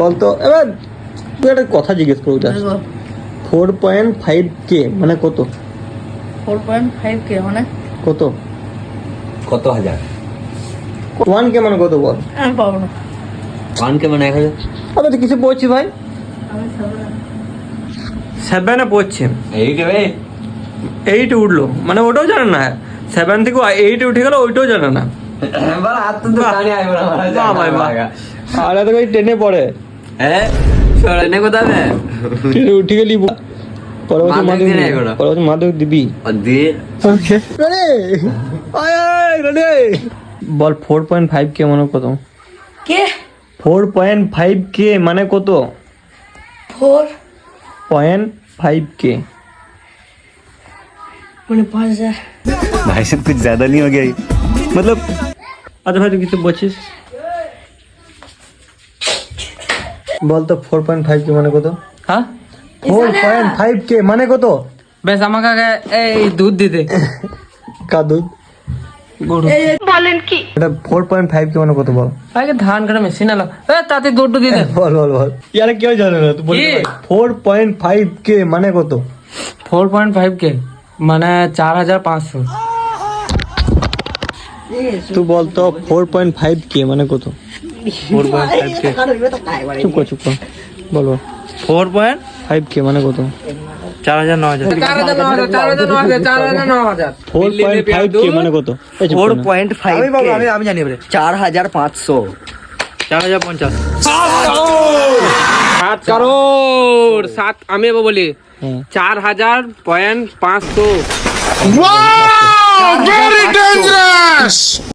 বলতো এবার তুই একটা কথা জিজ্ঞেস করবো 4.5K মানে কত? 4.5K মানে কত? কত হাজার? 1K মানে কত বল? আমি পাবো না। 1K মানে 1000। আবার তো কিছু পড়ছি ভাই, আমি খাবো না। 7-এ পড়ছে, এই কে ভাই 8 উঠলো মানে ওটাও জানে না, 7 থেকে 8 উঠে গেল ওইটাও জানে না। বল হাত তো কানে আই বড় বাহ ভাই বাহ, আর এত করে টেনে পড়ে হ্যাঁ সরানে কথা বে টেনে উঠে গেলি পরবর্তী মাধ্যমিক দিয়ে নাই করা। পরবর্তী মাধ্যমিক দিবি। দি রে আয় আয় রে বল 4.5K মানে কত? কে 4.5K মানে কত? 4.5K মানে 5000। भाई साहब कुछ ज्यादा नहीं हो गया ये? मतलब আচ্ছা ভাই তুই কিছু বলছিস বল তো 4.5K মানে কত? হ্যাঁ 4.5K মানে কত? বেশ আমাকে আগে এই দুধ দিতে কা দুধ গরু এটা 4.5K মানে কত বল? আগে ধান কাটা মেশিন আলো তাতে দুধ দিতে বল বল বল ইয়ারে কেউ জানে না তুই বল কি? 4.5K মানে কত? 4.5K মানে 4500। তুই বল তো 4.5K মানে কত? 4.5K চুপ কর বল বল 4.5K মানে কত? 4000 9000 4.5K মানে কত? এই চুপ কর না। 4.5 আমি জানি বলে 4500 4050 7 কারোর 7 আমি এবার বলি হ্যাঁ। 4000.500। Wow! Very dangerous!